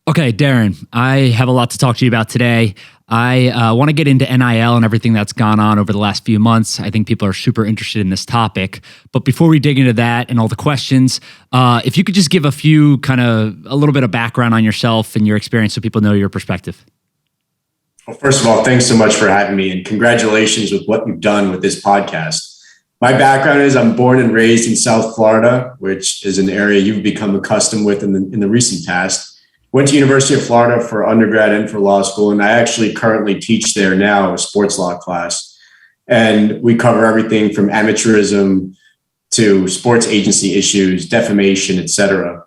Okay, Darren, I have a lot to talk to you about today. I want to get into NIL and everything that's gone on over the last few months. I think people are super interested in this topic. But before we dig into that and all the questions, if you could just give a little bit of background on yourself and your experience so people know your perspective. Well, first of all, thanks so much for having me, and congratulations with what you've done with this podcast. My background is I'm born and raised in South Florida, which is an area you've become accustomed with in the recent past. Went to University of Florida for undergrad and for law school, and I actually currently teach there now, a sports law class. And we cover everything from amateurism to sports agency issues, defamation, et cetera.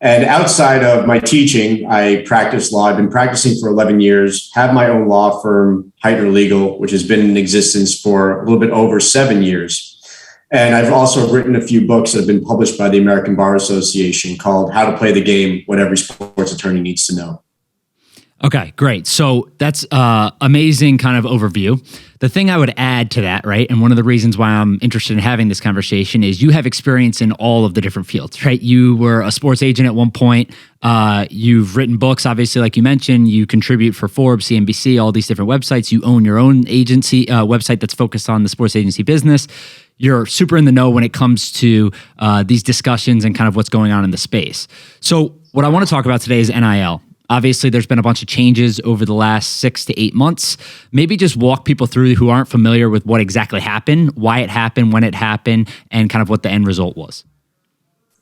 And outside of my teaching, I practice law. I've been practicing for 11 years, have my own law firm, Heitner Legal, which has been in existence for a little bit over 7 years. And I've also written a few books that have been published by the American Bar Association called How to Play the Game, What Every Sports Attorney Needs to Know. Okay, great. So that's amazing kind of overview. The thing I would add to that, right, and one of the reasons why I'm interested in having this conversation is you have experience in all of the different fields, right? You were a sports agent at one point. You've written books, obviously, like you mentioned. You contribute for Forbes, CNBC, all these different websites. You own your own agency website that's focused on the sports agency business. You're super in the know when it comes to these discussions and kind of what's going on in the space. So what I want to talk about today is NIL. Obviously, there's been a bunch of changes over the last 6 to 8 months. Maybe just walk people through who aren't familiar with what exactly happened, why it happened, when it happened, and kind of what the end result was.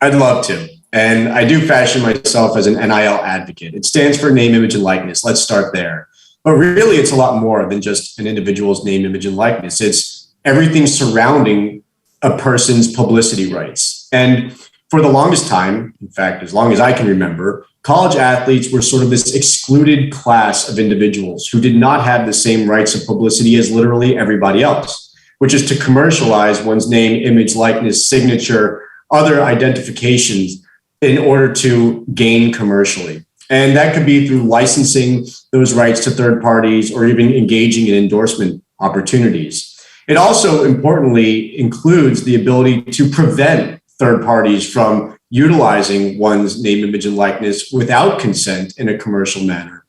I'd love to. And I do fashion myself as an NIL advocate. It stands for name, image, and likeness. Let's start there. But really, it's a lot more than just an individual's name, image, and likeness. It's everything surrounding a person's publicity rights. And for the longest time, in fact, as long as I can remember, college athletes were sort of this excluded class of individuals who did not have the same rights of publicity as literally everybody else, which is to commercialize one's name, image, likeness, signature, other identifications in order to gain commercially. And that could be through licensing those rights to third parties or even engaging in endorsement opportunities. It also importantly includes the ability to prevent third parties from utilizing one's name, image, and likeness without consent in a commercial manner.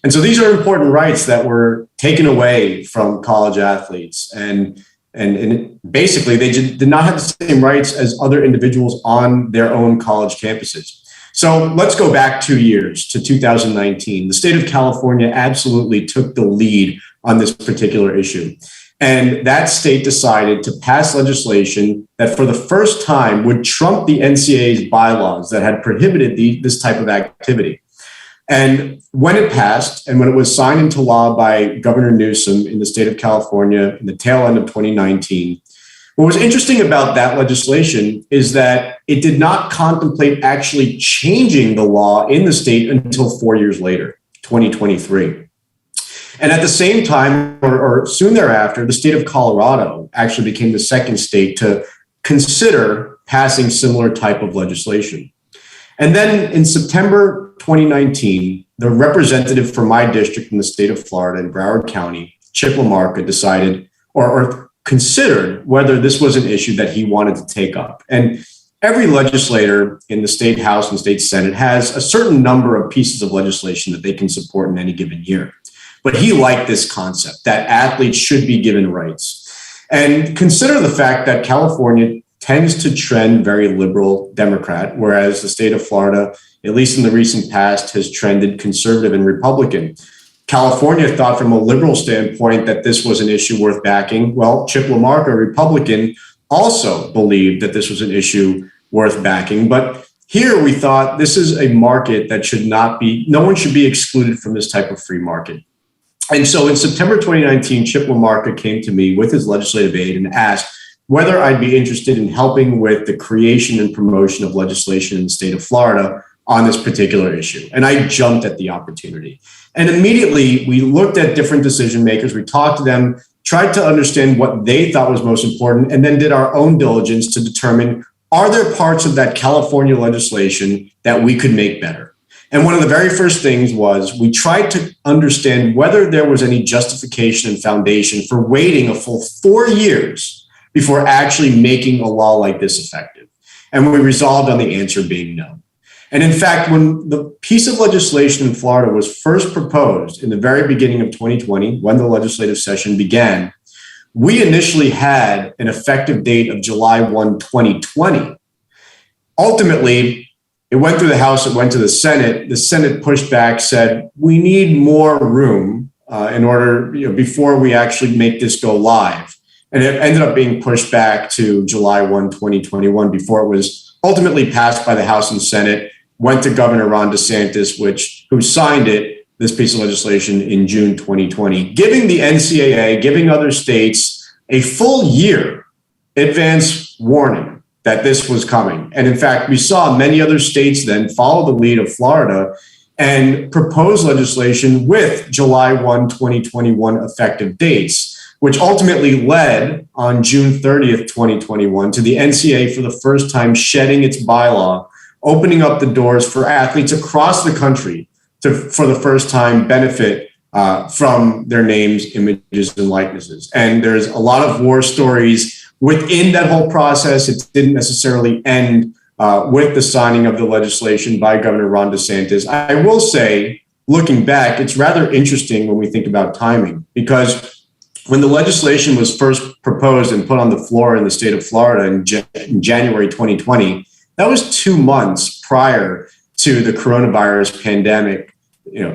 And so these are important rights that were taken away from college athletes. And basically, they did not have the same rights as other individuals on their own college campuses. So let's go back 2 years to 2019. The state of California absolutely took the lead on this particular issue. And that state decided to pass legislation that for the first time would trump the NCAA's bylaws that had prohibited this type of activity. And when it passed and when it was signed into law by Governor Newsom in the state of California in the tail end of 2019, what was interesting about that legislation is that it did not contemplate actually changing the law in the state until 4 years later, 2023. And at the same time, or soon thereafter, the state of Colorado actually became the second state to consider passing similar type of legislation. And then in September 2019, the representative for my district in the state of Florida in Broward County, Chip LaMarca, decided or considered whether this was an issue that he wanted to take up. And every legislator in the state house and state senate has a certain number of pieces of legislation that they can support in any given year. But he liked this concept that athletes should be given rights. And consider the fact that California tends to trend very liberal Democrat, whereas the state of Florida, at least in the recent past, has trended conservative and Republican. California thought from a liberal standpoint that this was an issue worth backing. Well, Chip LaMarca, a Republican, also believed that this was an issue worth backing. But here we thought this is a market that no one should be excluded from this type of free market. And so in September 2019, Chip LaMarca came to me with his legislative aide and asked whether I'd be interested in helping with the creation and promotion of legislation in the state of Florida on this particular issue. And I jumped at the opportunity. And immediately we looked at different decision makers. We talked to them, tried to understand what they thought was most important, and then did our own diligence to determine, are there parts of that California legislation that we could make better? And one of the very first things was we tried to understand whether there was any justification and foundation for waiting a full 4 years before actually making a law like this effective. And we resolved on the answer being no. And in fact, when the piece of legislation in Florida was first proposed in the very beginning of 2020, when the legislative session began, we initially had an effective date of July 1, 2020. Ultimately, it went through the House, it went to the Senate. The Senate pushed back, said, we need more room in order, before we actually make this go live. And it ended up being pushed back to July 1, 2021, before it was ultimately passed by the House and Senate, went to Governor Ron DeSantis, who signed this piece of legislation in June 2020, giving the NCAA, giving other states a full year advance warning that this was coming. And in fact, we saw many other states then follow the lead of Florida and propose legislation with July 1, 2021 effective dates, which ultimately led on June 30th, 2021 to the NCAA for the first time shedding its bylaw, opening up the doors for athletes across the country to, for the first time, benefit from their names, images, and likenesses. And there's a lot of war stories within that whole process. It didn't necessarily end with the signing of the legislation by Governor Ron DeSantis. I will say, looking back, it's rather interesting when we think about timing, because when the legislation was first proposed and put on the floor in the state of Florida in January 2020, that was 2 months prior to the coronavirus pandemic,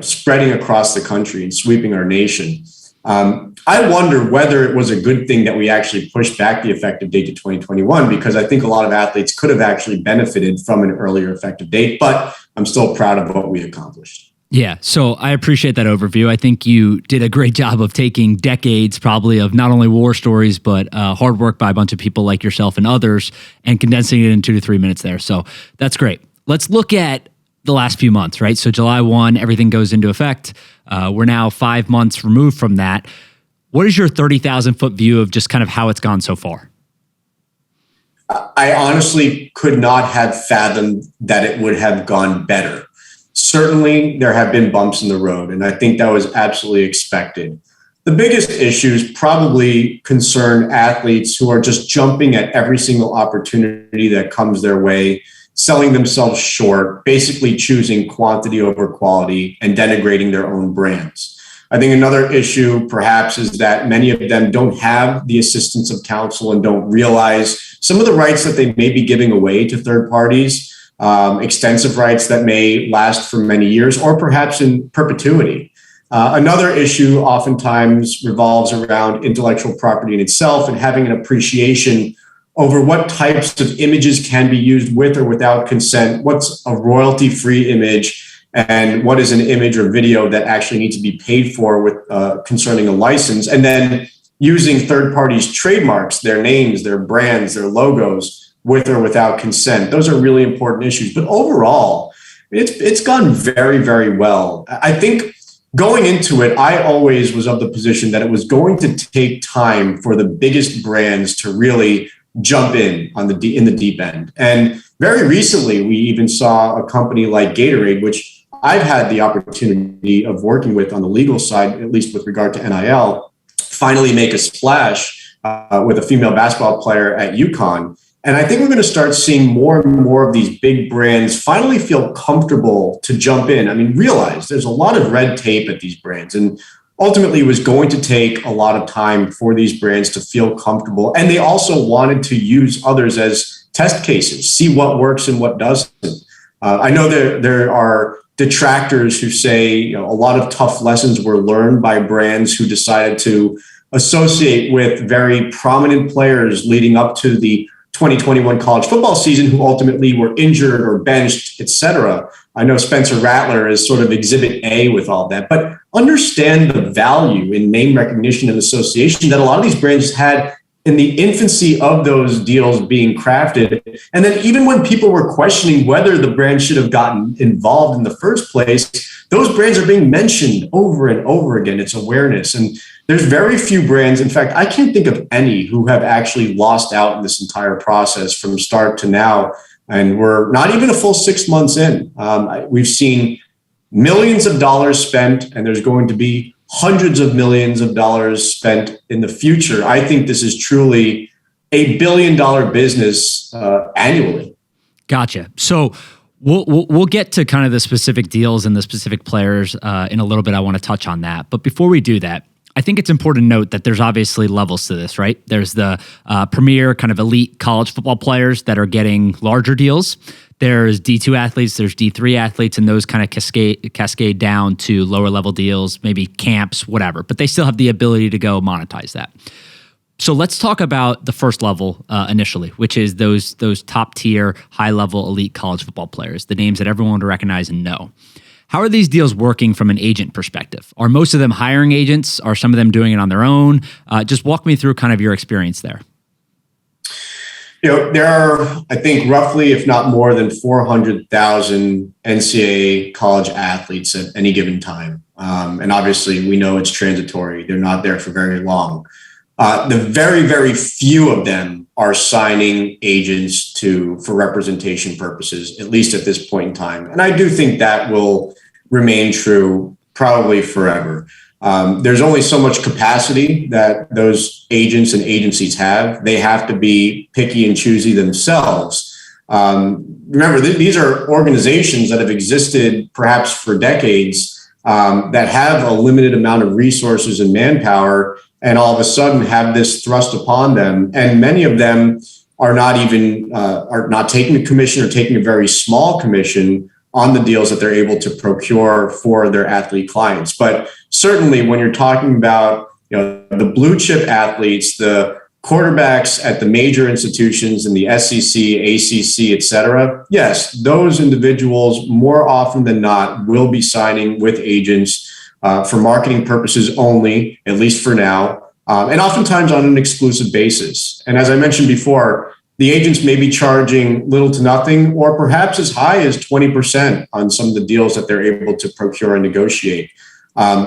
spreading across the country and sweeping our nation. I wonder whether it was a good thing that we actually pushed back the effective date to 2021, because I think a lot of athletes could have actually benefited from an earlier effective date, but I'm still proud of what we accomplished. Yeah, so I appreciate that overview. I think you did a great job of taking decades probably of not only war stories, but hard work by a bunch of people like yourself and others and condensing it in 2 to 3 minutes there. So that's great. Let's look at the last few months, right? So July 1, everything goes into effect. We're now 5 months removed from that. What is your 30,000-foot view of just kind of how it's gone so far? I honestly could not have fathomed that it would have gone better. Certainly, there have been bumps in the road, and I think that was absolutely expected. The biggest issues probably concern athletes who are just jumping at every single opportunity that comes their way, selling themselves short, basically choosing quantity over quality and denigrating their own brands. I think another issue perhaps is that many of them don't have the assistance of counsel and don't realize some of the rights that they may be giving away to third parties. Extensive rights that may last for many years or perhaps in perpetuity. Another issue oftentimes revolves around intellectual property in itself and having an appreciation over what types of images can be used with or without consent, what's a royalty-free image, and what is an image or video that actually needs to be paid for with concerning a license, and then using third parties' trademarks, their names, their brands, their logos, with or without consent. Those are really important issues. But overall, it's gone very, very well. I think going into it, I always was of the position that it was going to take time for the biggest brands to really jump in the deep end. And very recently, we even saw a company like Gatorade, which I've had the opportunity of working with on the legal side, at least with regard to NIL, finally make a splash with a female basketball player at UConn. And I think we're going to start seeing more and more of these big brands finally feel comfortable to jump in. I mean, realize there's a lot of red tape at these brands, and ultimately it was going to take a lot of time for these brands to feel comfortable. And they also wanted to use others as test cases, see what works and what doesn't. I know there are detractors who say a lot of tough lessons were learned by brands who decided to associate with very prominent players leading up to the 2021 college football season who ultimately were injured or benched, et cetera. I know Spencer Rattler is sort of exhibit A with all that, but understand the value in name recognition and association that a lot of these brands had in the infancy of those deals being crafted. And then even when people were questioning whether the brand should have gotten involved in the first place, those brands are being mentioned over and over again. It's awareness. And there's very few brands, in fact, I can't think of any who have actually lost out in this entire process from start to now. And we're not even a full 6 months in. We've seen millions of dollars spent, and there's going to be hundreds of millions of dollars spent in the future. I think this is truly $1 billion business annually. Gotcha. So We'll get to kind of the specific deals and the specific players in a little bit. I want to touch on that. But before we do that, I think it's important to note that there's obviously levels to this, right? There's the premier kind of elite college football players that are getting larger deals. There's D2 athletes, there's D3 athletes, and those kind of cascade down to lower level deals, maybe camps, whatever. But they still have the ability to go monetize that. So let's talk about the first level initially, which is those top tier, high level elite college football players, the names that everyone would recognize and know. How are these deals working from an agent perspective? Are most of them hiring agents? Are some of them doing it on their own? Just walk me through kind of your experience there. There are, I think, roughly, if not more than 400,000 NCAA college athletes at any given time. And obviously, we know it's transitory. They're not there for very long. The very, very few of them are signing agents for representation purposes, at least at this point in time. And I do think that will remain true probably forever. There's only so much capacity that those agents and agencies have. They have to be picky and choosy themselves. Remember, these are organizations that have existed perhaps for decades, that have a limited amount of resources and manpower, and all of a sudden have this thrust upon them. And many of them are not taking a commission or taking a very small commission on the deals that they're able to procure for their athlete clients. But certainly when you're talking about the blue chip athletes, the quarterbacks at the major institutions in the SEC, ACC, et cetera, yes, those individuals more often than not will be signing with agents for marketing purposes only, at least for now, and oftentimes on an exclusive basis. And as I mentioned before, the agents may be charging little to nothing, or perhaps as high as 20% on some of the deals that they're able to procure and negotiate.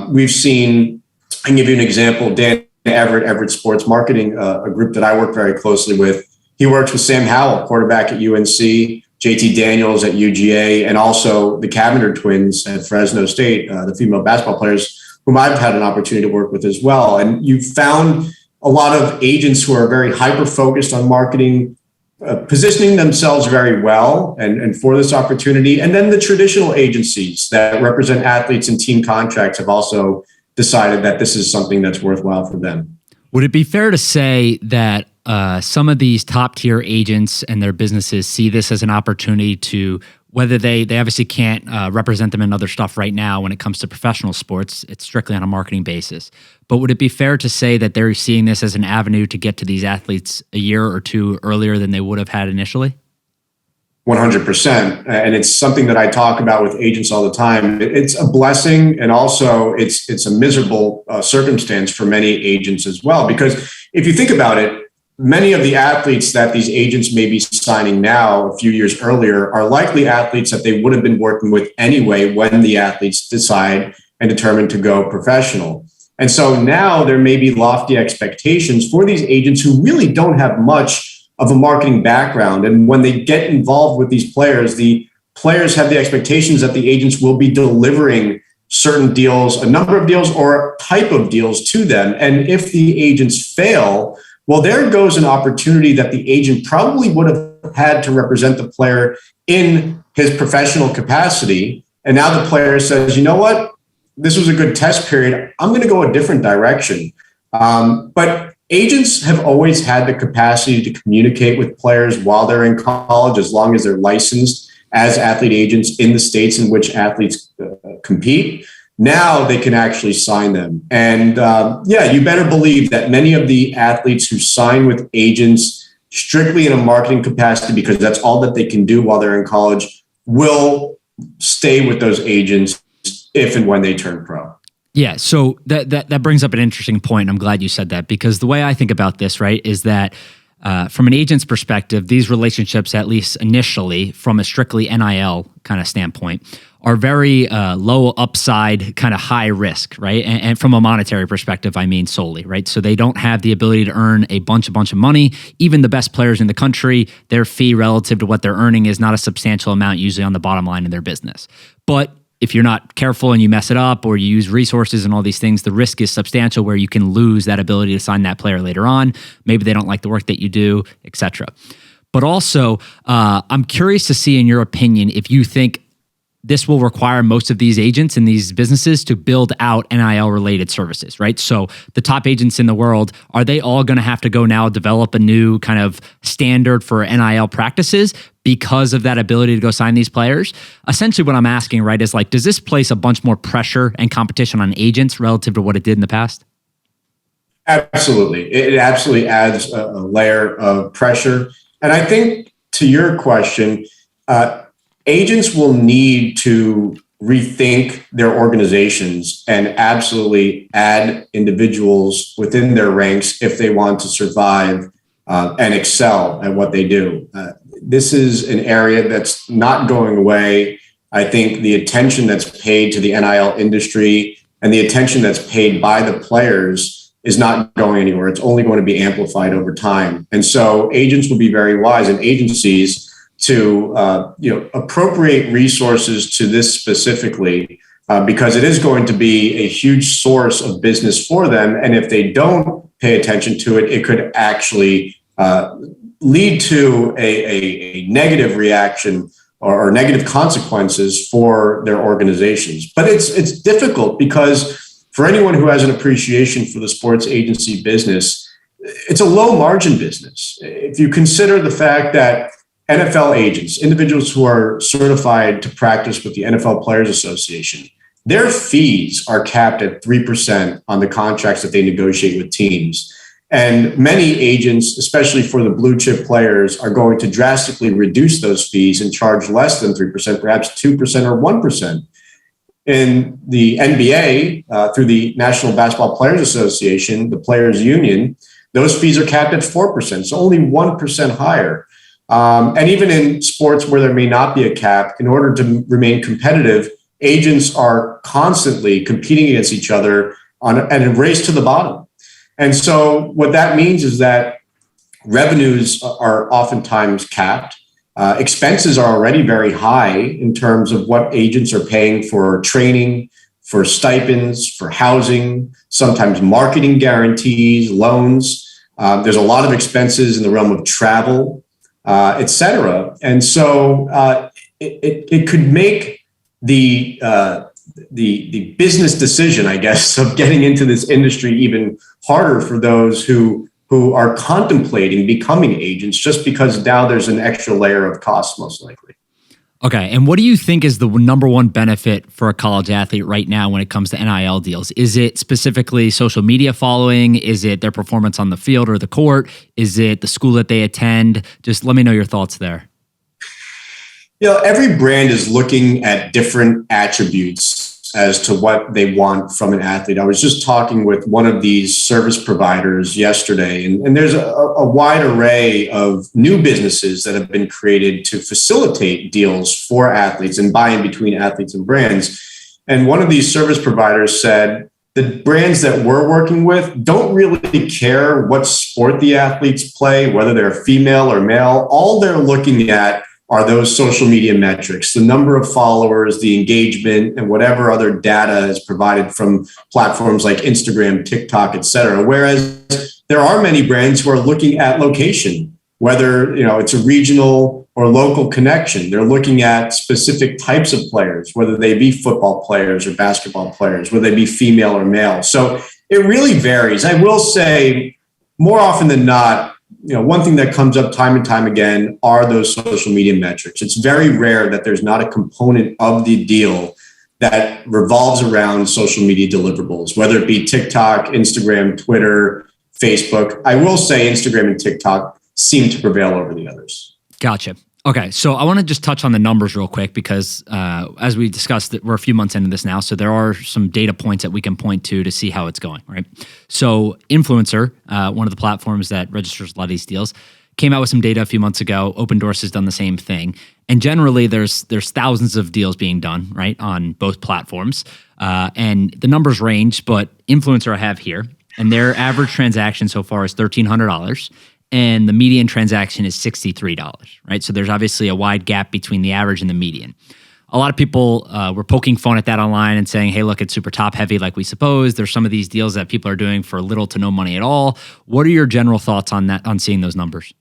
We've seen, I can give you an example, Dan Everett Sports Marketing, a group that I work very closely with. He works with Sam Howell, quarterback at UNC, JT Daniels at UGA, and also the Cavender Twins at Fresno State, the female basketball players whom I've had an opportunity to work with as well. And you've found a lot of agents who are very hyper-focused on marketing, positioning themselves very well and for this opportunity. And then the traditional agencies that represent athletes and team contracts have also decided that this is something that's worthwhile for them. Would it be fair to say that some of these top tier agents and their businesses see this as an opportunity to, whether they obviously can't represent them in other stuff right now when it comes to professional sports, it's strictly on a marketing basis. But would it be fair to say that they're seeing this as an avenue to get to these athletes a year or two earlier than they would have had initially? 100%. And it's something that I talk about with agents all the time. It's a blessing, and also it's a miserable circumstance for many agents as well. Because if you think about it, many of the athletes that these agents may be signing now a few years earlier are likely athletes that they would have been working with anyway when the athletes decide and determine to go professional. And so now there may be lofty expectations for these agents who really don't have much of a marketing background. And when they get involved with these players, the players have the expectations that the agents will be delivering certain deals, a number of deals or type of deals to them. And if the agents fail, well, there goes an opportunity that the agent probably would have had to represent the player in his professional capacity. And now the player says, you know what? This was a good test period. I'm going to go a different direction. But agents have always had the capacity to communicate with players while they're in college, as long as they're licensed as athlete agents in the states in which athletes compete. Now they can actually sign them. And you better believe that many of the athletes who sign with agents strictly in a marketing capacity, because that's all that they can do while they're in college, will stay with those agents if and when they turn pro. Yeah, so that brings up an interesting point. I'm glad you said that, because the way I think about this, right, is that from an agent's perspective, these relationships, at least initially, from a strictly NIL kind of standpoint, are very low upside, kind of high risk, right? And from a monetary perspective, I mean solely, right? So they don't have the ability to earn a bunch of money. Even the best players in the country, their fee relative to what they're earning is not a substantial amount usually on the bottom line of their business. But if you're not careful and you mess it up, or you use resources and all these things, the risk is substantial where you can lose that ability to sign that player later on. Maybe they don't like the work that you do, etc. But also, I'm curious to see, in your opinion, if you think this will require most of these agents and these businesses to build out NIL related services, right? So the top agents in the world, are they all going to have to go now develop a new kind of standard for NIL practices because of that ability to go sign these players? Essentially what I'm asking, right, is like, does this place a bunch more pressure and competition on agents relative to what it did in the past? Absolutely. It absolutely adds a layer of pressure. And I think, to your question, agents will need to rethink their organizations and absolutely add individuals within their ranks if they want to survive and excel at what they do. This is an area that's not going away. I think the attention that's paid to the NIL industry and the attention that's paid by the players is not going anywhere. It's only going to be amplified over time. And so agents will be very wise, and agencies to appropriate resources to this specifically, because it is going to be a huge source of business for them. And if they don't pay attention to it, it could actually lead to a negative reaction or negative consequences for their organizations. But it's difficult because for anyone who has an appreciation for the sports agency business, it's a low margin business. If you consider the fact that NFL agents, individuals who are certified to practice with the NFL Players Association, their fees are capped at 3% on the contracts that they negotiate with teams. And many agents, especially for the blue chip players, are going to drastically reduce those fees and charge less than 3%, perhaps 2% or 1%. In the NBA, through the National Basketball Players Association, the Players Union, those fees are capped at 4%, so only 1% higher. And even in sports where there may not be a cap, in order to remain competitive, agents are constantly competing against each other on a race to the bottom. And so what that means is that revenues are oftentimes capped. Expenses are already very high in terms of what agents are paying for training, for stipends, for housing, sometimes marketing guarantees, loans. There's a lot of expenses in the realm of travel, et cetera. And so it could make the business decision, I guess, of getting into this industry even harder for those who are contemplating becoming agents, just because now there's an extra layer of cost, most likely. Okay. And what do you think is the number one benefit for a college athlete right now when it comes to NIL deals? Is it specifically social media following? Is it their performance on the field or the court? Is it the school that they attend? Just let me know your thoughts there. Every brand is looking at different attributes as to what they want from an athlete. I was just talking with one of these service providers yesterday, and there's a wide array of new businesses that have been created to facilitate deals for athletes and buy in between athletes and brands. And one of these service providers said the brands that we're working with don't really care what sport the athletes play, whether they're female or male. All they're looking at are those social media metrics, the number of followers, the engagement, and whatever other data is provided from platforms like Instagram, TikTok, et cetera. Whereas there are many brands who are looking at location, whether it's a regional or local connection. They're looking at specific types of players, whether they be football players or basketball players, whether they be female or male. So it really varies. I will say more often than not, one thing that comes up time and time again are those social media metrics. It's very rare that there's not a component of the deal that revolves around social media deliverables, whether it be TikTok, Instagram, Twitter, Facebook. I will say Instagram and TikTok seem to prevail over the others. Gotcha. Okay, so I want to just touch on the numbers real quick because as we discussed, we're a few months into this now, so there are some data points that we can point to see how it's going, right? So Influencer, one of the platforms that registers a lot of these deals, came out with some data a few months ago. Open Doors has done the same thing. And generally, there's thousands of deals being done, right, on both platforms. And the numbers range, but Influencer I have here, and their average transaction so far is $1,300. And the median transaction is $63, right? So there's obviously a wide gap between the average and the median. A lot of people were poking fun at that online and saying, hey, look, it's super top heavy like we suppose. There's some of these deals that people are doing for little to no money at all. What are your general thoughts on that, on seeing those numbers?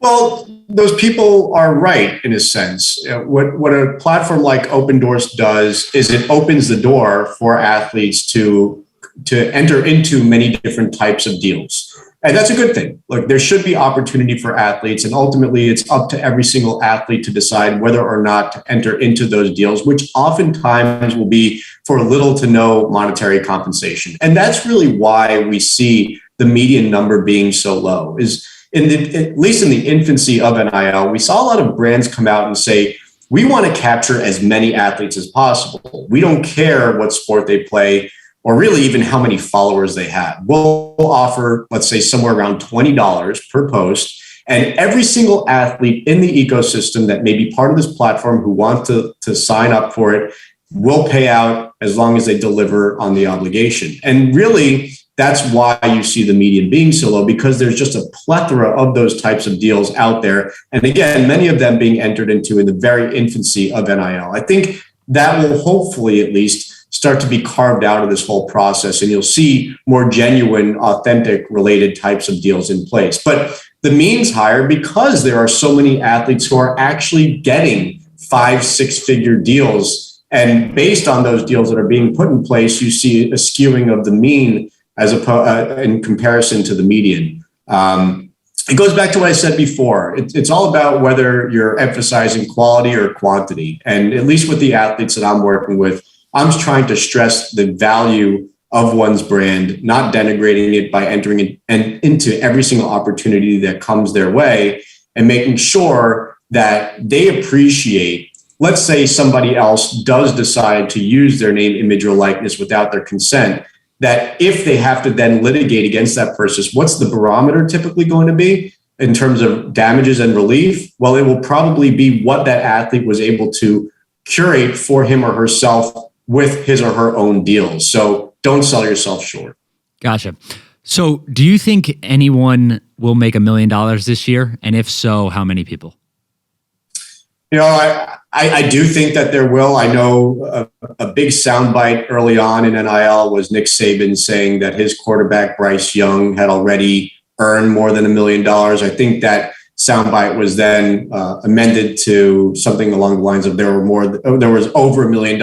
Well, those people are right in a sense. What a platform like Open Doors does is it opens the door for athletes to enter into many different types of deals. And that's a good thing. Look, there should be opportunity for athletes, and ultimately it's up to every single athlete to decide whether or not to enter into those deals, which oftentimes will be for little to no monetary compensation. And that's really why we see the median number being so low. Is at least in the infancy of NIL, we saw a lot of brands come out and say, we want to capture as many athletes as possible. We don't care what sport they play, or really even how many followers they have. We'll offer, let's say, somewhere around $20 per post. And every single athlete in the ecosystem that may be part of this platform who want to sign up for it will pay out as long as they deliver on the obligation. And really, that's why you see the median being so low, because there's just a plethora of those types of deals out there. And again, many of them being entered into in the very infancy of NIL. I think that will hopefully at least start to be carved out of this whole process, and you'll see more genuine, authentic related types of deals in place. But the mean's higher because there are so many athletes who are actually getting 5-6-figure deals. And based on those deals that are being put in place, you see a skewing of the mean as in comparison to the median. It goes back to what I said before. It's all about whether you're emphasizing quality or quantity. And at least with the athletes that I'm working with, I'm trying to stress the value of one's brand, not denigrating it by entering into every single opportunity that comes their way, and making sure that they appreciate, let's say somebody else does decide to use their name, image, or likeness without their consent, that if they have to then litigate against that person, what's the barometer typically going to be in terms of damages and relief? Well, it will probably be what that athlete was able to curate for him or herself with his or her own deals. So don't sell yourself short. Gotcha. So do you think anyone will make $1 million this year? And if so, how many people? You know, I do think that there will. I know a big soundbite early on in NIL was Nick Saban saying that his quarterback, Bryce Young, had already earned more than $1 million. I think that soundbite was then amended to something along the lines of there was over $1 million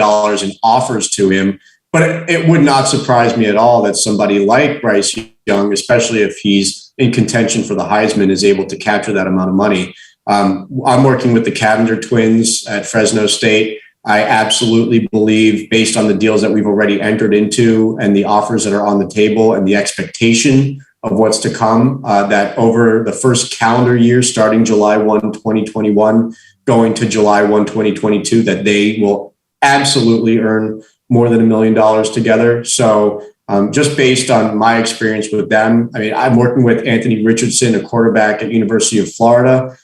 in offers to him. But it would not surprise me at all that somebody like Bryce Young, especially if he's in contention for the Heisman, is able to capture that amount of money. I'm working with the Cavender Twins at Fresno State. I absolutely believe, based on the deals that we've already entered into and the offers that are on the table and the expectation of what's to come, that over the first calendar year, starting July 1, 2021, going to July 1, 2022, that they will absolutely earn more than $1 million together. So just based on my experience with them, I mean, I'm working with Anthony Richardson, a quarterback at University of Florida.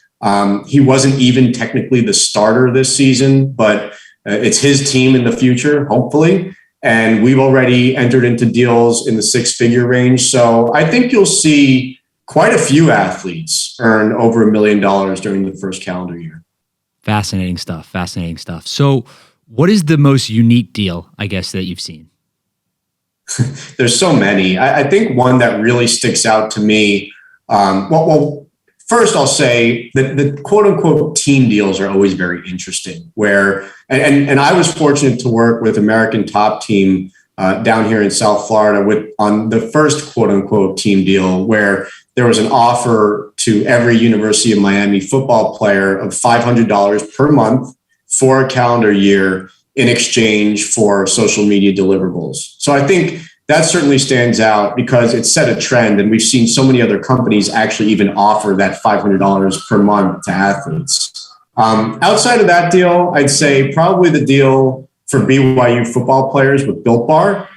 He wasn't even technically the starter this season, but it's his team in the future, hopefully. And we've already entered into deals in the 6-figure range. So I think you'll see quite a few athletes earn over $1 million during the first calendar year. Fascinating stuff. Fascinating stuff. So what is the most unique deal, I guess, that you've seen? There's so many. I think one that really sticks out to me, first, I'll say that the quote unquote team deals are always very interesting where, and I was fortunate to work with American Top Team down here in South Florida on the first quote unquote team deal where there was an offer to every University of Miami football player of $500 per month for a calendar year in exchange for social media deliverables. So I think that certainly stands out because it set a trend, and we've seen so many other companies actually even offer that $500 per month to athletes. Outside of that deal, I'd say probably the deal for BYU football players with Built Bar.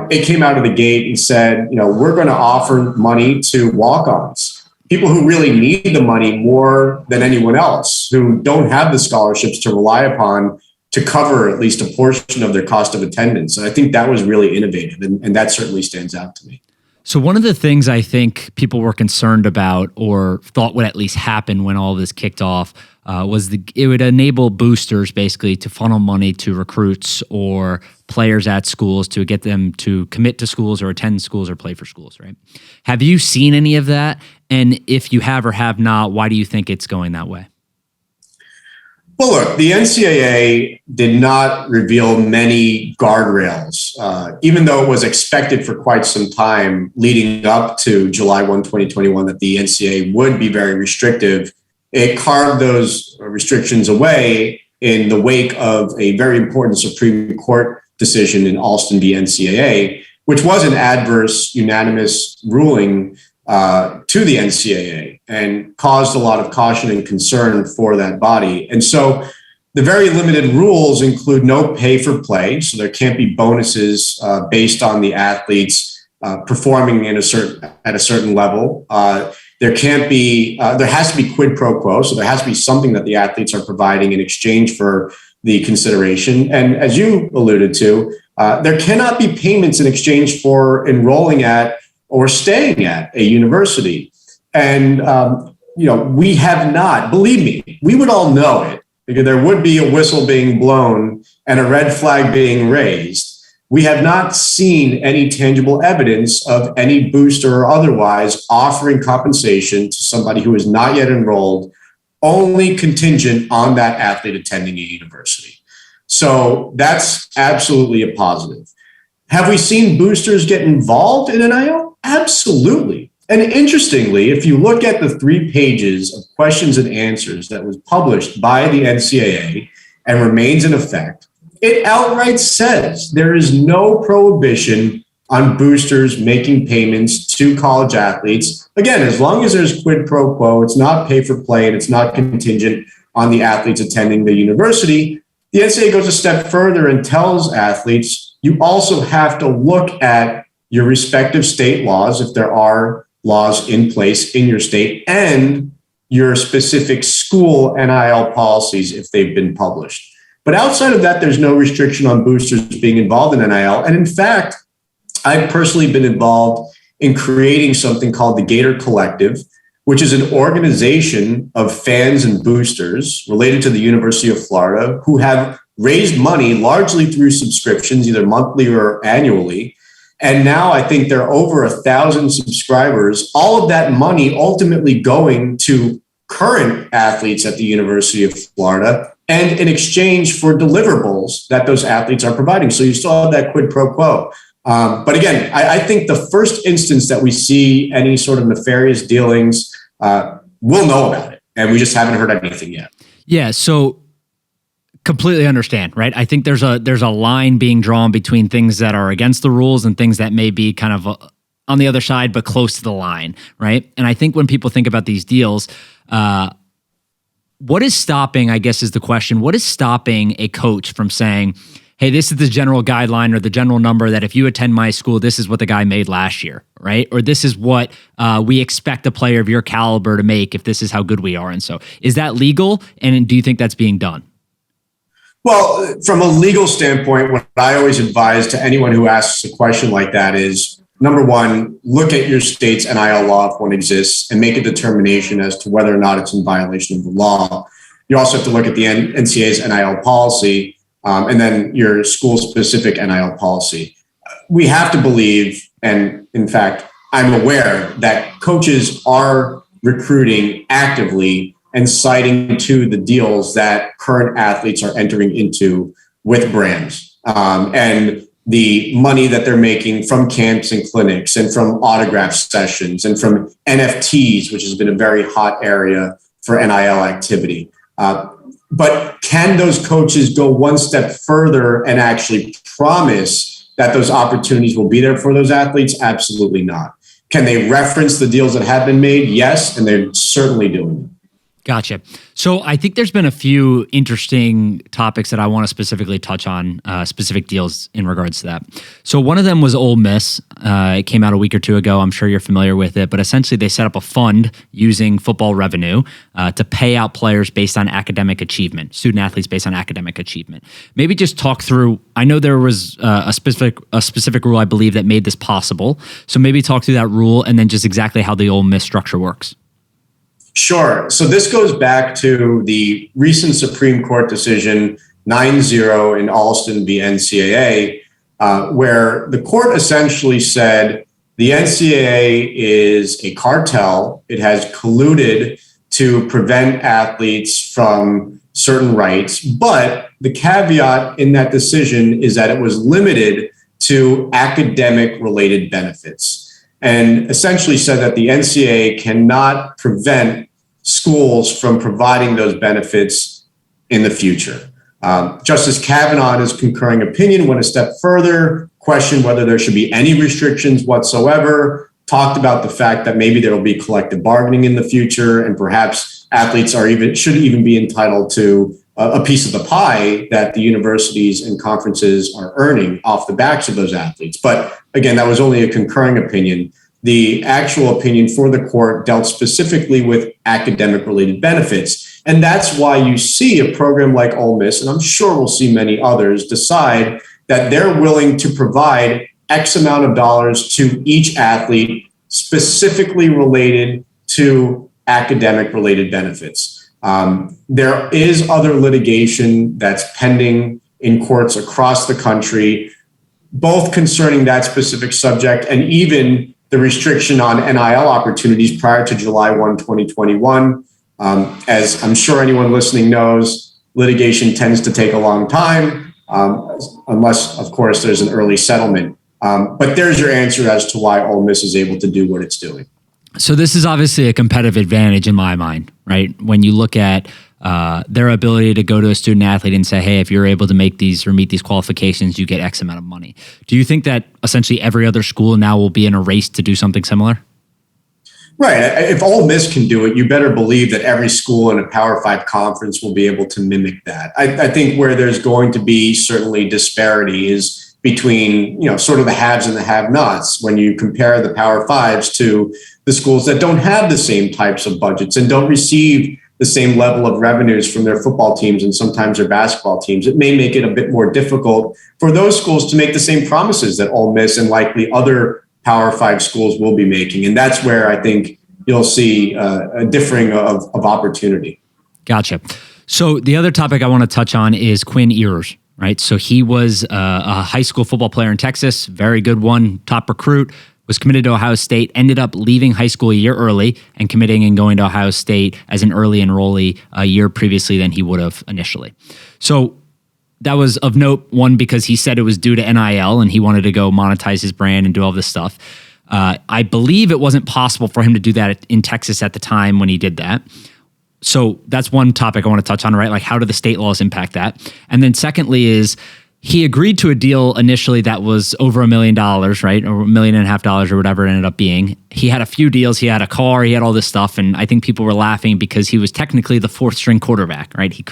It came out of the gate and said, we're going to offer money to walk-ons, people who really need the money more than anyone else, who don't have the scholarships to rely upon to cover at least a portion of their cost of attendance. And I think that was really innovative, and that certainly stands out to me. So one of the things I think people were concerned about or thought would at least happen when all this kicked off was it would enable boosters basically to funnel money to recruits or players at schools to get them to commit to schools or attend schools or play for schools, right? Have you seen any of that? And if you have or have not, why do you think it's going that way? Well, look, the NCAA did not reveal many guardrails, even though it was expected for quite some time leading up to July 1, 2021, that the NCAA would be very restrictive. It carved those restrictions away in the wake of a very important Supreme Court decision in Alston v. NCAA, which was an adverse unanimous ruling to the NCAA and caused a lot of caution and concern for that body. And so the very limited rules include no pay for play. So there can't be bonuses based on the athletes performing at a certain level. There has to be quid pro quo. So there has to be something that the athletes are providing in exchange for the consideration. And as you alluded to, there cannot be payments in exchange for enrolling at or staying at a university. And, we have not, believe me, we would all know it because there would be a whistle being blown and a red flag being raised. We have not seen any tangible evidence of any booster or otherwise offering compensation to somebody who is not yet enrolled, only contingent on that athlete attending a university. So that's absolutely a positive. Have we seen boosters get involved in NIL? Absolutely. And interestingly, if you look at the 3 pages of questions and answers that was published by the NCAA and remains in effect, it outright says there is no prohibition on boosters making payments to college athletes. Again, as long as there's quid pro quo, it's not pay for play, and it's not contingent on the athletes attending the university. The NCAA goes a step further and tells athletes, you also have to look at your respective state laws, if there are laws in place in your state, and your specific school NIL policies if they've been published. But outside of that, there's no restriction on boosters being involved in NIL. And in fact, I've personally been involved in creating something called the Gator Collective, which is an organization of fans and boosters related to the University of Florida who have raised money largely through subscriptions, either monthly or annually. And now I think there are over 1,000 subscribers, all of that money ultimately going to current athletes at the University of Florida and in exchange for deliverables that those athletes are providing. So you still have that quid pro quo. But again, I think the first instance that we see any sort of nefarious dealings, we'll know about it. And we just haven't heard anything yet. Yeah. So completely understand, right? I think there's a line being drawn between things that are against the rules and things that may be kind of on the other side, but close to the line, right? And I think when people think about these deals, what is stopping, I guess is the question, what is stopping a coach from saying, hey, this is the general guideline or the general number that if you attend my school, this is what the guy made last year, right? Or this is what we expect a player of your caliber to make if this is how good we are. And so is that legal? And do you think that's being done? Well, from a legal standpoint, what I always advise to anyone who asks a question like that is, number one, look at your state's NIL law if one exists and make a determination as to whether or not it's in violation of the law. You also have to look at the NCAA's NIL policy and then your school-specific NIL policy. We have to believe, and in fact, I'm aware that coaches are recruiting actively and citing to the deals that current athletes are entering into with brands. And the money that they're making from camps and clinics and from autograph sessions and from NFTs, which has been a very hot area for NIL activity. But can those coaches go one step further and actually promise that those opportunities will be there for those athletes? Absolutely not. Can they reference the deals that have been made? Yes, and they're certainly doing it. Gotcha. So I think there's been a few interesting topics that I want to specifically touch on, specific deals in regards to that. So one of them was Ole Miss. It came out a week or two ago. I'm sure you're familiar with it, but essentially they set up a fund using football revenue to pay out players based on academic achievement, student athletes based on academic achievement. Maybe just talk through, I know there was a specific rule, I believe, that made this possible. So maybe talk through that rule and then just exactly how the Ole Miss structure works. Sure. So this goes back to the recent Supreme Court decision 9-0 in Alston v. NCAA, where the court essentially said The NCAA is a cartel. It has colluded to prevent athletes from certain rights. But the caveat in that decision is that it was limited to academic related benefits, and essentially said that the NCAA cannot prevent schools from providing those benefits in the future. Justice Kavanaugh, in his concurring opinion, went a step further, questioned whether there should be any restrictions whatsoever, talked about the fact that maybe there will be collective bargaining in the future, and perhaps athletes should even be entitled to a piece of the pie that the universities and conferences are earning off the backs of those athletes. But again, that was only a concurring opinion. The actual opinion for the court dealt specifically with academic related benefits. And that's why you see a program like Ole Miss, and I'm sure we'll see many others, decide that they're willing to provide X amount of dollars to each athlete specifically related to academic related benefits. There is other litigation that's pending in courts across the country, both concerning that specific subject and even the restriction on NIL opportunities prior to July 1, 2021. As I'm sure anyone listening knows, litigation tends to take a long time, unless, of course, there's an early settlement. But there's your answer as to why Ole Miss is able to do what it's doing. So this is obviously a competitive advantage in my mind, right? When you look at their ability to go to a student athlete and say, hey, if you're able to make these or meet these qualifications, you get X amount of money. Do you think that essentially every other school now will be in a race to do something similar? Right. If Ole Miss can do it, you better believe that every school in a Power 5 conference will be able to mimic that. I think where there's going to be certainly disparity is between, sort of the haves and the have-nots when you compare the Power 5s to the schools that don't have the same types of budgets and don't receive the same level of revenues from their football teams and sometimes their basketball teams. It may make it a bit more difficult for those schools to make the same promises that Ole Miss and likely other Power 5 schools will be making. And that's where I think you'll see a differing of opportunity. Gotcha. So the other topic I want to touch on is Quinn Ewers, right? So he was a high school football player in Texas, very good one, top recruit, was committed to Ohio State, ended up leaving high school a year early and committing and going to Ohio State as an early enrollee a year previously than he would have initially. So that was of note, one, because he said it was due to NIL and he wanted to go monetize his brand and do all this stuff. I believe it wasn't possible for him to do that in Texas at the time when he did that. So that's one topic I want to touch on, right? Like, how do the state laws impact that? And then secondly is he agreed to a deal initially that was over $1 million, right? Or $1.5 million or whatever it ended up being. He had a few deals. He had a car. He had all this stuff. And I think people were laughing because he was technically the fourth string quarterback, right? He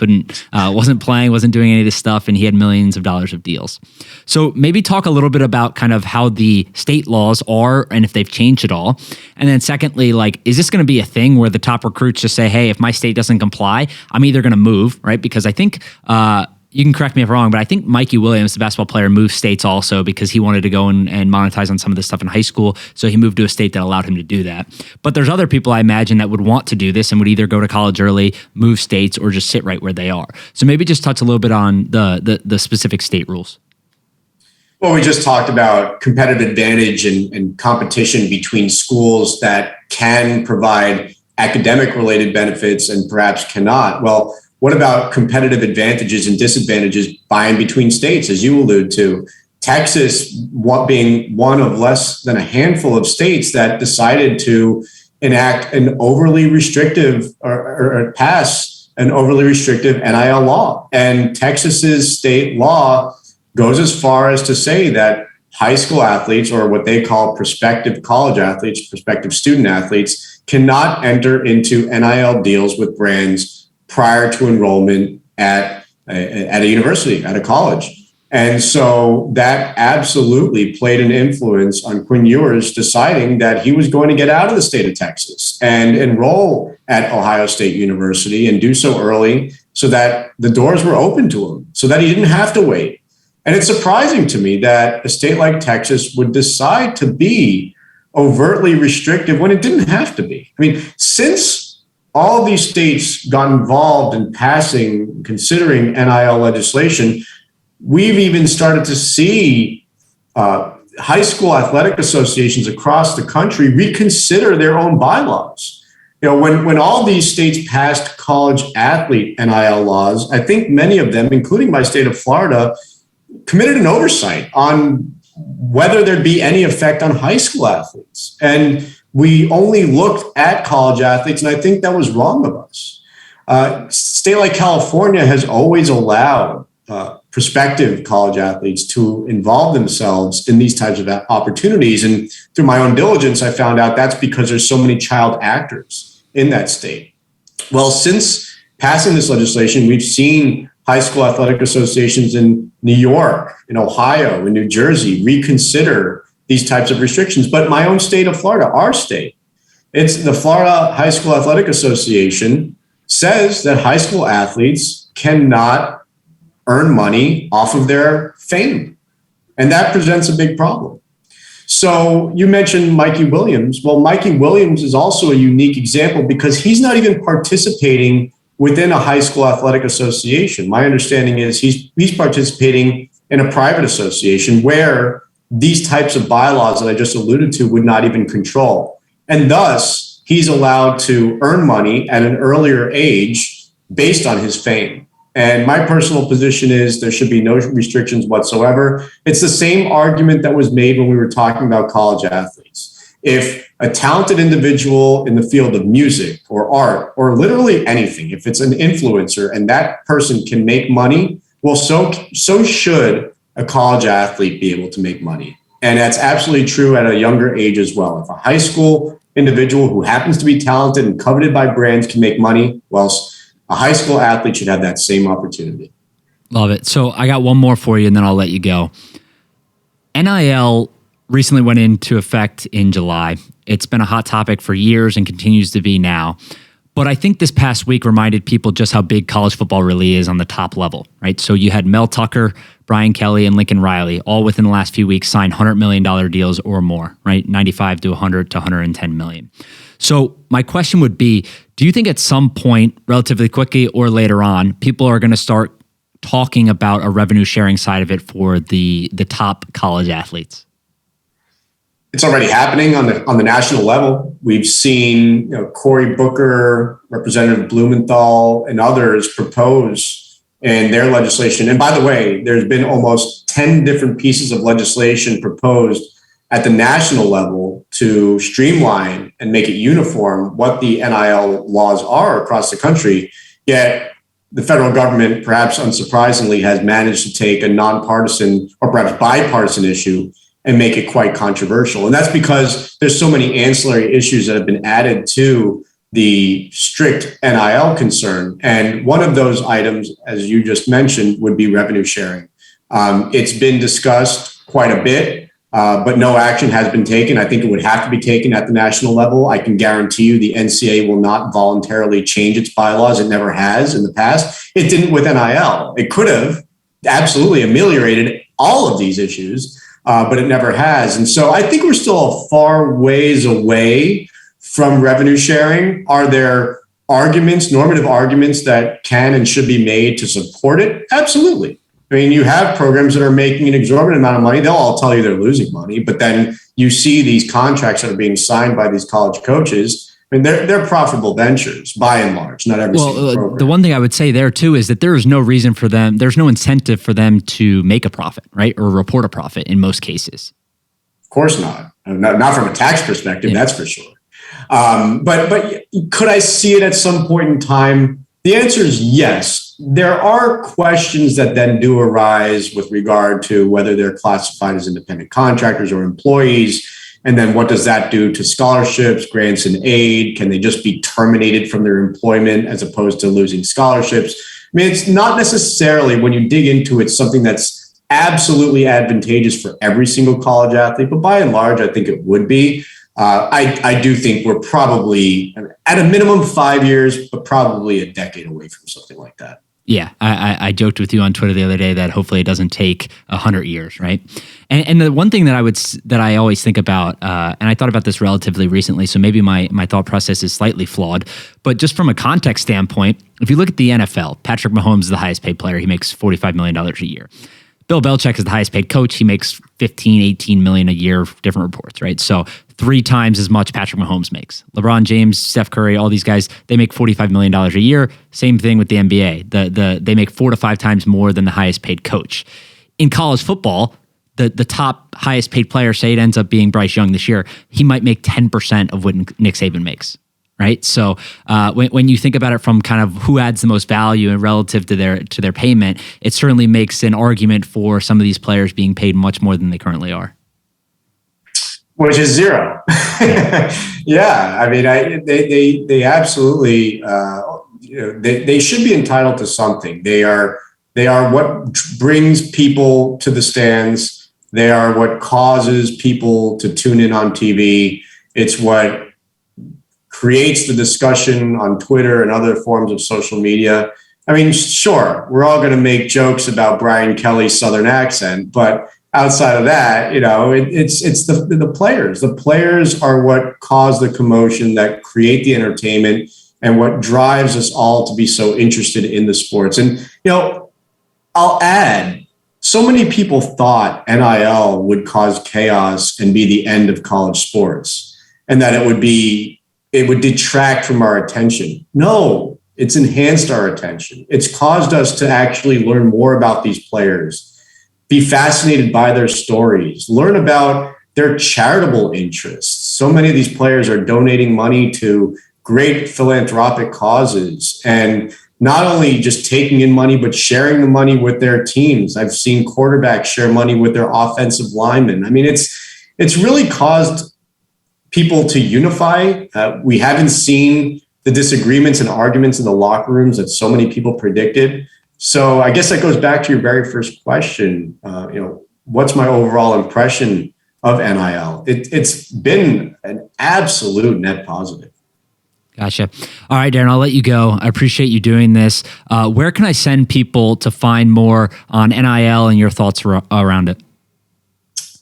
wasn't playing, wasn't doing any of this stuff, and he had millions of dollars of deals. So maybe talk a little bit about kind of how the state laws are and if they've changed at all. And then secondly, like, is this going to be a thing where the top recruits just say, hey, if my state doesn't comply, I'm either going to move, right? Because I think, you can correct me if I'm wrong, but I think Mikey Williams, the basketball player, moved states also because he wanted to go and monetize on some of this stuff in high school. So he moved to a state that allowed him to do that. But there's other people I imagine that would want to do this and would either go to college early, move states, or just sit right where they are. So maybe just touch a little bit on the specific state rules. Well, we just talked about competitive advantage and competition between schools that can provide academic related benefits and perhaps cannot. Well, what about competitive advantages and disadvantages by and between states, as you allude to? Texas being one of less than a handful of states that decided to enact an overly restrictive or pass an overly restrictive NIL law. And Texas's state law goes as far as to say that high school athletes, or what they call prospective college athletes, prospective student athletes, cannot enter into NIL deals with brands prior to enrollment at a university, at a college. And so that absolutely played an influence on Quinn Ewers deciding that he was going to get out of the state of Texas and enroll at Ohio State University and do so early so that the doors were open to him, so that he didn't have to wait. And it's surprising to me that a state like Texas would decide to be overtly restrictive when it didn't have to be. I mean, since all of these states got involved in considering NIL legislation, we've even started to see high school athletic associations across the country reconsider their own bylaws. When all these states passed college athlete NIL laws, I think many of them, including my state of Florida, committed an oversight on whether there'd be any effect on high school athletes. And we only looked at college athletes, and I think that was wrong of us. A state like California has always allowed prospective college athletes to involve themselves in these types of opportunities. And through my own diligence, I found out that's because there's so many child actors in that state. Well, since passing this legislation, we've seen high school athletic associations in New York, in Ohio, in New Jersey reconsider these types of restrictions. But my own state of Florida, our state, it's the Florida High School Athletic Association says that high school athletes cannot earn money off of their fame. And that presents a big problem. So you mentioned Mikey Williams. Well, Mikey Williams is also a unique example because he's not even participating within a high school athletic association. My understanding is he's participating in a private association where these types of bylaws that I just alluded to would not even control. And thus, he's allowed to earn money at an earlier age based on his fame. And my personal position is there should be no restrictions whatsoever. It's the same argument that was made when we were talking about college athletes. If a talented individual in the field of music or art or literally anything, if it's an influencer and that person can make money, well, so should a college athlete be able to make money. And that's absolutely true at a younger age as well. If a high school individual who happens to be talented and coveted by brands can make money, well, a high school athlete should have that same opportunity. Love it. So I got one more for you and then I'll let you go. NIL recently went into effect in July. It's been a hot topic for years and continues to be now. But I think this past week reminded people just how big college football really is on the top level, right? So you had Mel Tucker, Brian Kelly, and Lincoln Riley all within the last few weeks sign $100 million deals or more, right? 95 to 100 to 110 million. So my question would be, do you think at some point, relatively quickly or later on, people are going to start talking about a revenue sharing side of it for the top college athletes? It's already happening on the national level. We've seen Cory Booker, Representative Blumenthal, and others propose in their legislation. And by the way, there's been almost 10 different pieces of legislation proposed at the national level to streamline and make it uniform what the NIL laws are across the country. Yet the federal government, perhaps unsurprisingly, has managed to take a nonpartisan or perhaps bipartisan issue and make it quite controversial. And that's because there's so many ancillary issues that have been added to the strict NIL concern. And one of those items, as you just mentioned, would be revenue sharing. It's been discussed quite a bit, but no action has been taken. I think it would have to be taken at the national level. I can guarantee you the NCAA will not voluntarily change its bylaws. It never has in the past. It didn't with NIL. It could have absolutely ameliorated all of these issues, but it never has. And so I think we're still a far ways away from revenue sharing. Are there arguments, normative arguments that can and should be made to support it? Absolutely. I mean, you have programs that are making an exorbitant amount of money. They'll all tell you they're losing money, but then you see these contracts that are being signed by these college coaches. I mean, they're profitable ventures by and large, not every single program. The one thing I would say there too is that there is no reason for them, there's no incentive for them to make a profit, right? Or report a profit in most cases. Of course not. Not from a tax perspective, yeah. That's for sure. But could I see it at some point in time? The answer is yes. There are questions that then do arise with regard to whether they're classified as independent contractors or employees. And then what does that do to scholarships, grants, and aid? Can they just be terminated from their employment as opposed to losing scholarships? I mean, it's not necessarily, when you dig into it, something that's absolutely advantageous for every single college athlete, but by and large, I think it would be. I do think we're probably at a minimum 5 years, but probably a decade away from something like that. Yeah, I joked with you on Twitter the other day that hopefully it doesn't take 100 years, right? And the one thing that I always think about, and I thought about this relatively recently, so maybe my thought process is slightly flawed, but just from a context standpoint, if you look at the NFL, Patrick Mahomes is the highest paid player. He makes $45 million a year. Bill Belichick is the highest paid coach. He makes 15, 18 million a year, different reports, right? So 3 times as much Patrick Mahomes makes. LeBron James, Steph Curry, all these guys, they make $45 million a year. Same thing with the NBA. They make 4 to 5 times more than the highest paid coach. In college football, the top highest paid player, say it ends up being Bryce Young this year, he might make 10% of what Nick Saban makes. Right. So when you think about it from kind of who adds the most value and relative to their payment, it certainly makes an argument for some of these players being paid much more than they currently are. Which is zero. Yeah. I mean, they absolutely, they should be entitled to something. They are what brings people to the stands. They are what causes people to tune in on TV. It's what creates the discussion on Twitter and other forms of social media. I mean, sure, we're all going to make jokes about Brian Kelly's Southern accent, but outside of that, it's the players. The players are what cause the commotion, that create the entertainment, and what drives us all to be so interested in the sports. And, I'll add, so many people thought NIL would cause chaos and be the end of college sports, and that it would detract from our attention. No, it's enhanced our attention. It's caused us to actually learn more about these players, be fascinated by their stories, learn about their charitable interests. So many of these players are donating money to great philanthropic causes, and not only just taking in money, but sharing the money with their teams. I've seen quarterbacks share money with their offensive linemen. I mean, it's really caused people to unify. We haven't seen the disagreements and arguments in the locker rooms that so many people predicted. So I guess that goes back to your very first question. What's my overall impression of NIL? It's been an absolute net positive. Gotcha. All right, Darren, I'll let you go. I appreciate you doing this. Where can I send people to find more on NIL and your thoughts around it?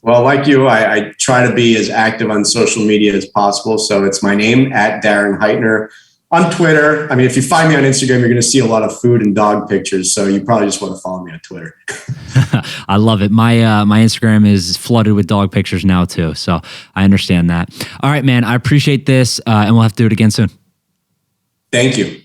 Well, like you, I try to be as active on social media as possible. So it's my name, at Darren Heitner. On Twitter, I mean, if you find me on Instagram, you're going to see a lot of food and dog pictures. So you probably just want to follow me on Twitter. I love it. My Instagram is flooded with dog pictures now too. So I understand that. All right, man, I appreciate this. And we'll have to do it again soon. Thank you.